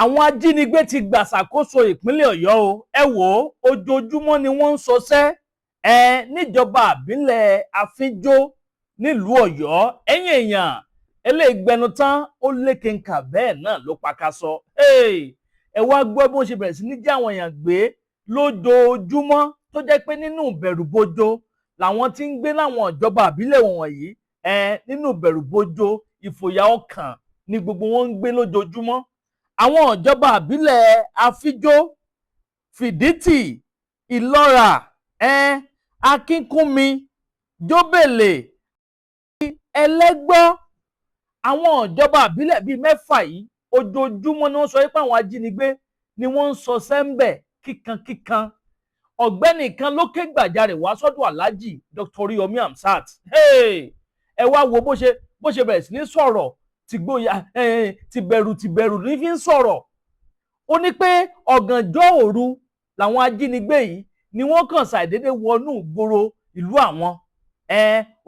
àwọn ajínigbé ti gbàṣàkóso ìpínlẹ̀ Ọ̀yọ́ o. Ẹ wò ó, ojoojúmọ́ ni wọ́n ń ṣọṣẹ́ níjọba àbílẹ̀ Àfínjó nílùú Ọ̀yọ́. Ẹ̀yin èèyàn, eléègbẹnu tán ó lékenkà bẹ́ẹ̀ náà ló pakasọ. Ẹ wá gbọ́ bó ṣe bẹ̀rẹ̀ sí ní jẹ́ àwọn èèyàn gbé lójoojúmọ́ tó jẹ́ pé nínú ìbẹ̀rùbojo làwọn tí ń gbé láwọn ìjọba àbílẹ̀ wọ̀nyí. Nínú ìbẹ̀rùbojo, ìfòyà ọkàn ni gbogbo wọn ń gbé lójoojúmọ́. Àwọn ìjọba àbílẹ̀ Àfínjó, Fìdítì, Ìlọ́ra, Akínkúnmi, Jóbèlè, Ẹlẹ́gbọ́, àwọn ìjọba àbílẹ̀ bíi mẹ́fà yìí ojoojúmọ́ ni wọ́n sọ pé àwọn ajínigbé ni wọ́n ń sọ sẹ́ńbẹ̀ kíkankíkan. Ọ̀gbẹ́ni kan ló ké gbàjarè wá sọ́dọ̀ Alhaji Dr. Oríyọmí Hamzat. Ẹ wá wo bó ṣe bẹ̀rẹ̀ sí ní sọ̀rọ̀ tìgboyà, tìbẹ̀rù ní fi ń sọ̀rọ̀. Ó ní pé ọ̀gànjọ́ òru làwọn ajínigbé yìí ni wọ́n kàn ṣàìdédé wọnú ìgboro ìlú àwọn.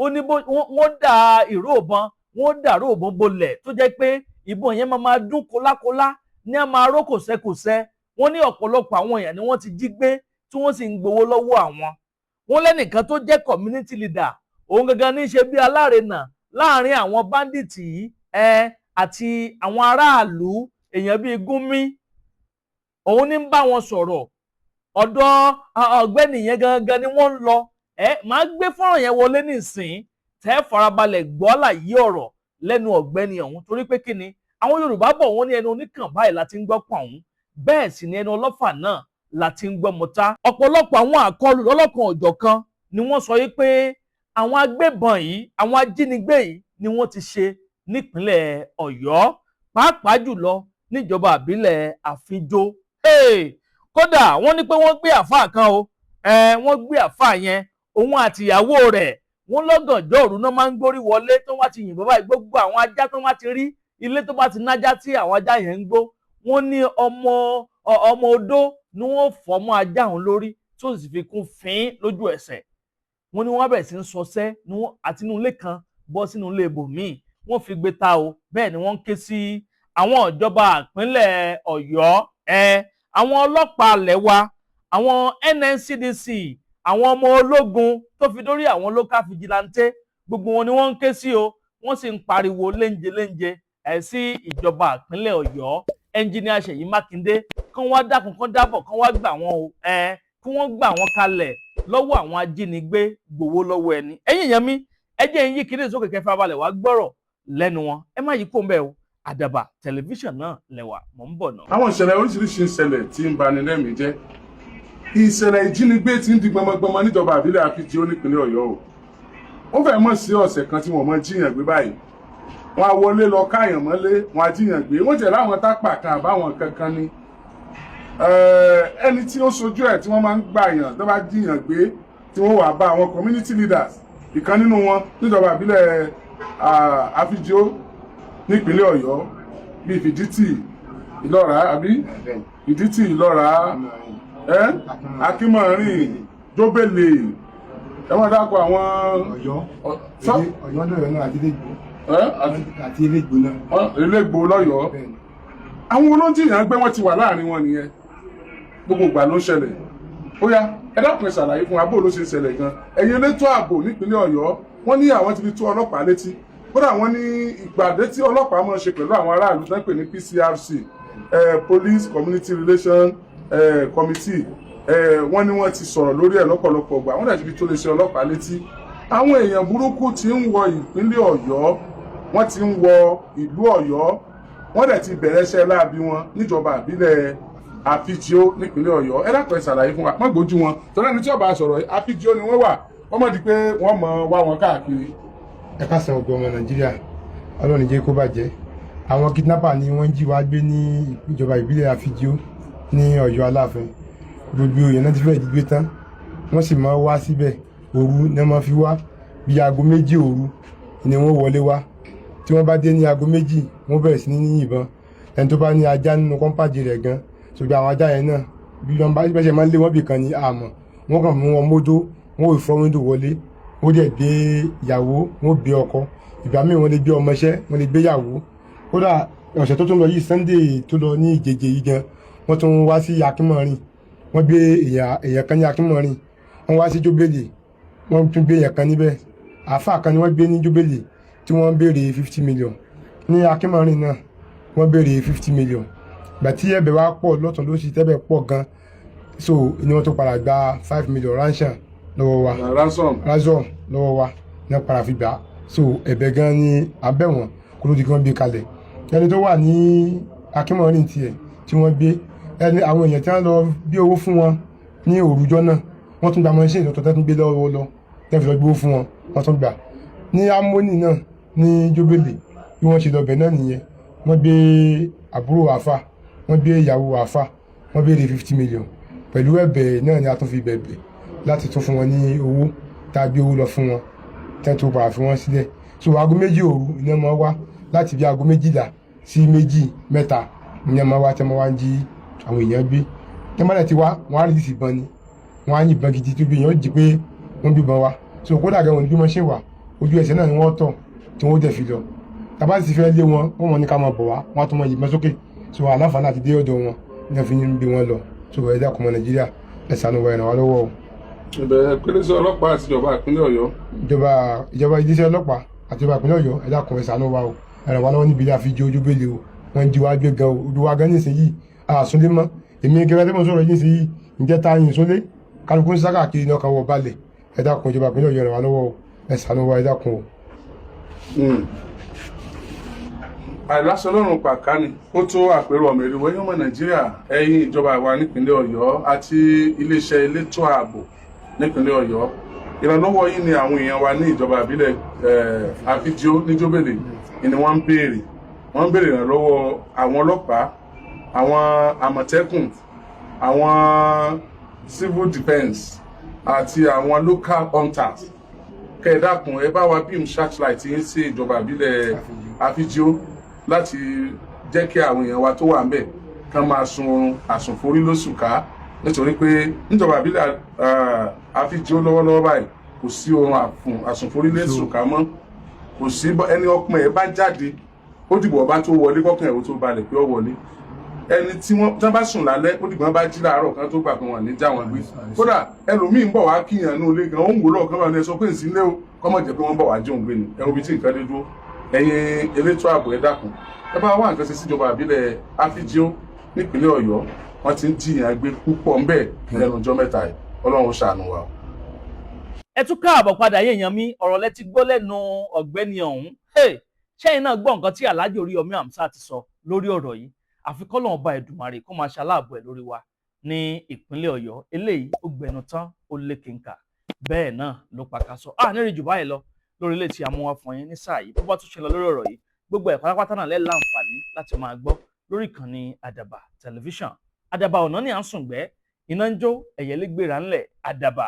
Ó ní wọ́n dà ìró ìbọn, wọ́n dàrú ìbọn bolẹ̀ tó jẹ́ pé ìbọn yẹn máa dún kólákólá ní a máa ró kòsẹ́kòsẹ́. Wọ́n ní ọ̀pọ̀lọpọ̀ àwọn èèyàn ni wọ́n ti jí gbé tí wọ́n sì ń gbowó lọ́wọ́ àwọn. Wọ́n lẹ́nìkan tó jẹ́ community leader, òun gangan ní í ṣe bí alárinà láàrin àwọn báńdíìtì yìí àti àwọn aráàlú, èèyàn bíi Gúnmi. Òun ní ń bá wọn sọ̀rọ̀. Ọ̀dọ̀ ọ̀gbẹ́ni yẹn gangan ni wọ́n ń lọ. Màá gbé fọ́nrán yẹn wọlé nísìnyí tẹ́ farabalẹ̀ gbọ́ àlàyé ọ̀rọ̀ lẹ́nu ọ̀gbẹ́ni ọ̀hún, torí pé kí ni àwọn Yorùbá bọ̀ wọ́n ní ẹnu oníkàn báyìí láti ń gbọ́ pọ̀n ọ̀hún, bẹ́ẹ̀ sì ni ẹnu ọlọ́fà náà láti ń gbọ́ mọ́tá. Ọ̀pọ̀lọpọ̀ àwọn àkọlù lọ́lọ́kan òjọ̀kan ni wọ́n sọ pé àwọn agbébọn yìí, àwọn ajínigbé yìí ni wọ́n ti ṣe nípínlẹ̀ Ọ̀yọ́, pàápàá jùlọ níjọba àbílẹ̀ Àfínjó. Kódà wọ́n ní pé wọ́n gbé àfáà kan o. Wọ́n gbé àfáà yẹn, òun àtìyàwó rẹ̀, wọ́n lọ́gànjọ́ òru náà máa ń gbórí wọlé tó wá ti yìnbọn báyìí. Gbogbo àwọn ajá tó wá ti rí, ilé tó bá ti nájá tí àwọn ajá yẹn ń gbó, wọ́n ní ọmọ odó ni wọ́n fọ́ mọ́ ajá òun lórí tó sì fi kún fín lójú ẹsẹ̀. Wọ́n ní wọ́n bẹ̀rẹ̀ sí ń ṣọṣẹ́ àti inú ilé kan bọ́ sínú ilé ibòmíì, wọ́n fi gbé ta o. Bẹ́ẹ̀ ni wọ́n ń ké sí àwọn ìjọba ìpínlẹ̀ Ọ̀yọ́, àwọn ọlọ́pàá ilẹ̀ wa, àwọn NNCDC, àwọn ọmọ ológun tó fi dórí àwọn local vigilante, gbogbo wọn ni wọ́n ń ké sí o. Wọ́n sì ń pariwo léńjeléńje sí ìjọba ìpínlẹ̀ Ọ̀yọ́, ẹnjìníà Ṣèyí Mákindé, kán wá dákun kán dábọ̀ kán wá gbà wọ́n o, kí wọ́n gbà wọ́n kalẹ̀ lọ́wọ́ àwọn ajínigbé gbowó lọ́wọ́ ẹni. Ẹ̀yin èèyàn mi, ẹ jẹ́ n yí kíní sókè kẹfà balẹ̀ wá gbọ́rọ̀ lẹ́nu wọn. Ẹ má yí kó ń bẹ̀ o. Àdàbà tẹlifíṣàn náà lẹ́wà, mò ń bọ̀ náà. Àwọn ìṣẹ̀lẹ̀ oríṣiríṣi ìṣẹ̀lẹ̀ tí ń bani lẹ́mìí jẹ́. Ìṣẹ̀lẹ̀ ìjínigbé ti ń di gbọmọgbọmọ níjọba àbílẹ̀ Àfínjó nípínlẹ̀ Ọ̀yọ́ o. Ó fẹ́ mọ̀ sí ọ̀sẹ̀ kan tí wọ́n mọ̀ jíyàn gbé báyìí. Wọ́n á wọlé lọ káyàn mọ́lé, wọ́n á jíyàn gbé. Wọ́n jẹ̀ láwọn tápà kan àbáwọn kankan ni. Ẹni tí ó sojú ẹ̀ tí wọ́n máa ń gbàyàn tó bá jíyàn gbé tí wọ́n wà bá àwọn community leaders. Ìkan nínú wọn níjọba àbílẹ̀ Àfínjó nípínlẹ̀ Ọ̀yọ́ bíi Fìdítì, Ìlọ́ra àbí Fìdítì, Ìlọ́ra, Akínmọ̀rin, Jóbèlè, ẹ wọ́n dákọ̀ àwọn Ọ̀yọ́ náà àti Elégbò náà. Elégbò lọ́yọ̀ọ́. Àwọn olóńjìyàn gbé wọ́n ti wà láàrin wọn nìyẹn. Gbogbo ìgbà ló ń ṣẹlẹ̀. Ó yá, ẹ dákun ẹ ṣàlàyé fún wa bó ló ṣe ń ṣẹlẹ̀ gan. Ẹ̀yin elétò ààbò nípínlẹ̀ Ọ̀yọ́, wọ́n ní àwọn ti fi tó ọlọ́pàá létí. Kódà wọ́n ní ìpàdé tí ọlọ́pàá máa ń ṣe pẹ̀lú àwọn aráàlú tó ń pè ní PCRC, Police Community Relation Committee. Wọ́n ní wọ́n ti sọ̀rọ̀ lórí ẹ̀ lọ́pọ̀lọpọ̀ gbà. Wọ́n dẹ̀ ti fi tó lè ṣe ọlọ́pàá létí. Àwọn èèyàn burúkú ti ń wọ ìpínlẹ̀ Ọ̀yọ́, wọ́n ti ń wọ ìlú Ọ̀yọ́, wọ́n dẹ̀ ti bẹ̀rẹ̀ iṣẹ́ láabi wọn níjọba àbílẹ̀ Àfínjó nípínlẹ̀ Ọ̀yọ́. Ẹ dákun ẹ ṣàlàyé fún wa, má gbójú wọn torí ẹni tí ó bá sọ̀rọ̀ Àfínjó ni wọ́n wà, wọ́n mọ̀ di pé wọ́n mọ̀ wá wọn káàkiri. Ẹ káàsán gbogbo ọmọ Nàìjíríà, Ọlọ́run jẹ́ kó bàjẹ́. Àwọn kidnapper ni wọ́n jí wá gbé ní ìjọba ìbílẹ̀ Àfínjó ní Ọ̀yọ́ Aláàfin. Gbogbo èèyàn náà ti fẹ́ẹ̀ jí gbé tán, wọ́n sì máa wá síbẹ̀ òru ni wọ́n máa fi wá, bí aago 2 òru ni wọ́n wọlé wá. Tí wọ́n bá dé ní aago 2, wọ́n bẹ̀rẹ̀ sí ní yìnbọn. Ẹni tó bá ní ajá nínú kọ́ńpáàdì rẹ̀ gan, ṣùgbọ́n àwọn ajá yẹn náà bí wọ́n bá ṣe máa ń lé wọ́n bì kan ní àmọ́ wọ́n kàn mú wọn mójó, wọ́n ò fọ́ wíńdò wọlé, wọ́n dẹ̀ gbé ìyàwó, wọ́n gbé ọkọ, ìgbà míì wọ́n lè gbé ọmọọṣẹ́, wọ́n lè gbé ìyàwó. Kódà ọ̀sẹ̀ tó tún lọ yìí Sunday tó lọ ní ìjẹjẹ yìí gan wọ́n tún wá sí Akínmọ̀rin, wọ́n gbé èèyàn kan ní Akínmọ̀rin, wọ́n wá sí Jóbélé, wọ́n tún gbé èèyàn kan níbẹ̀, àáfàá kan ni wọ́n gbé ní Jóbélé tí wọ́n béèrè 50 million, ní Akínmọ̀rin náà wọ́n béèrè 50 million. Ìgbà tí ẹ̀bẹ̀ wá pọ̀ lọ́tún ló sì tẹ́bẹ̀ pọ̀ gan, so ni wọ́n tó padà gba 5 million ransom lọ́wọ́ wa, ransom lọ́wọ́ wa ní wọ́n padà fi gbà. So ẹ̀bẹ̀ gan ni abẹ́ wọn kó ló di kí wọ́n gbé kalẹ̀. Ẹni tó wà ní Akínmọ̀rin tiẹ̀ tí wọ́n gbé àwọn èèyàn tí wọ́n lọ bí owó fún wọn ní òrùjọ́ náà wọ́n tún gba machine tó tún gbé lọ́wọ́ lọ tẹ́ fi lọ gbé owó fún wọn wọ́n tún gbà. Ní Harmony náà ní Jóbélé bí wọ́n ṣe lọ bẹ̀ náà nìyẹn, wọ́n gbé àbúrò àáfà, wọ́n gbé ìyàwó àáfà, wọ́n béèrè 50 million. Pẹ̀lú ẹ̀bẹ̀ náà ni a tún fi bẹ̀bẹ̀ láti tún fún wọn ní owó tá a gbé owó lọ fún wọn tẹ́ tó bá fi wọ́n sílẹ̀. So aago méjì òru iná máa wá láti bí aago 12 sí 2, 3 iná máa wá tẹ́ máa wá ń jí àwọn èèyàn gbé. Tẹ́ máa ti wá wọ́n á rí ìsìn ìbọn ni, wọ́n á yìnbọn gidi tó gbé èèyàn jí pé wọ́n gbébọn wá. So kódà gan wọn ní bí wọ́n ṣe wà ojú ẹsẹ̀ náà ni wọ́n tọ̀ tí wọ́n dẹ̀ fi lọ. Tàbá sì fẹ́ lé wọn wọ́n mọ̀ ní ká máa bọ̀ wá, wọ́n á tún máa yìnbọn sókè. So àláǹfààní àti dé ọ̀dọ̀ wọn ní wọ́n fi ń gbé wọn lọ. So ẹ dákun ọmọ Nàìjíríà ẹ ṣàánú wa, ẹ ràn wá lọ́wọ́ o. Ìbẹ̀rẹ̀ pínlẹ̀ ọlọ́pàá àti ìjọba ìpínlẹ̀ Ọ̀yọ́. Ìjọba iléeṣẹ́ ọlọ́pàá àti ìjọba ìpínlẹ̀ Ọ̀yọ́ ẹ dákun ẹ ṣàánú wa o, ẹ ràn wá lọ́wọ́ níbi ilé àfijì Jóbélé o. Wọ́n jí wá gbé gan o, ojú wa gan nísìnyí àsúnlé mọ́. Èmi gẹ́gẹ́ tí mo sọ̀rọ̀ yìí nísìnyí ǹjẹ́ ta yìn sólé kálukú ń sá káàkiri náà kan wọ balẹ̀. Ẹ dákun ìjọba ìpínlẹ̀ Ọ̀yọ́ ẹ ràn wá lọ́wọ́ o, ẹ ṣàánú wa ẹ dákun o. Àìláṣọ lọ́rùn pàká ni ó tó àpérò ọmọ èrè wẹ́yìn ọmọ Nàìjíríà, ẹ̀yin ìjọba wa nípínlẹ̀ Ọ̀yọ́ àti iléeṣẹ́ elétò ààbò nípínlẹ̀ Ọ̀yọ́. Ìrànlọ́wọ́ yìí ni àwọn èèyàn wa ní ìjọba ìbílẹ̀ Àfíjíó ní Jóbélé ni wọ́n ń béèrè. Wọ́n ń béèrè ìrànlọ́wọ́ àwọn ọlọ́pàá, àwọn àmọ̀tẹ́kùn, àwọn civil defence àti àwọn local hunters. Kẹ́ ẹ dákun ẹ bá wa beam searchlight yín sí ìjọba ìbílẹ̀ Àfíjíó láti jẹ́ kí àwọn èèyàn wa tó wà ńbẹ̀ kán máa sun oorun àsùnforí lóṣù ká, nítorí pé níjọba ìbílẹ̀ Àfíjíó lọ́wọ́lọ́wọ́ báyìí kò sí oorun àsùnforí lóṣù ká mọ́. Kò sí ẹni ọkùnrin ẹ̀ bá jáde ó dìbò ọba tó wọlé kọ́kàn ẹ̀ ó tó balẹ̀ pé ó wọlé. Ẹni tí wọ́n bá sùn lálẹ́ ó dìbò wọn bá jí láàárọ̀ kan tó gbà pé wọn ní já wọn gbé. Kódà ẹlòmíì ń bọ̀ wá kíyàn ní ilé gan ó ń wò lọ́ọ̀kan bá ní sọ pé ìsínlẹ̀ o kọ́mọ̀ jẹ́ pé wọ́n bọ̀ wá jóun gbé ni ẹ̀rọ bíi tí nǹkan dé dúró. Ẹ̀yin elétò ààbò ẹ dákun ẹ bá wá nǹkan ṣe síjọba ìbílẹ̀ Àfíjíó nípínlẹ̀ Ọ̀yọ́, wọ́n ti ń jiyàn gbé púpọ̀ ń bẹ̀ lẹ́nu ọjọ́ mẹ́ta yìí, Ọlọ́run ṣàánú wa. Ẹ tún káàbọ̀ padà yéèyàn mi, ọ̀rọ̀ lẹ ti gbọ́ lẹ́nu ọ̀gbẹ́ni ọ̀hún. Ṣẹ́yìn náà gbọ́ nǹkan tí Alhaji Oríyọmí Hamzat ti sọ lórí ọ̀rọ̀ yìí. Àfi k'Ọlọ́run ọba Èdùmàrè kó máa ṣaláàbò ẹ̀ lórí wa ní ìpínlẹ̀ Ọ̀yọ́. Eléyìí ó gbẹnu tán ó lékenkà, bẹ́ẹ̀ náà ló pakasọ. Nírìn jù báyìí lọ lórí ilé tí a mú wá fún yín ní sáà yìí. Bó bá tún ṣe lọ lórí ọ̀rọ̀ yìí, gbogbo ẹ̀ pátápátá náà lẹ́ láǹfààní láti máa gbọ́ lórí ìkànnì Àdàbà tẹlifíṣàn. Àdàbà ọ̀nà ni à ń sùn gbẹ́, iná ń jó, ẹ̀yẹ́lé gbéra ńlẹ̀. Àdàbà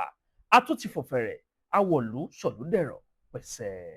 a tún ti fò fẹ̀rẹ̀, awọ̀lú sọ̀lú dẹ̀rọ̀ pẹ̀sẹ̀.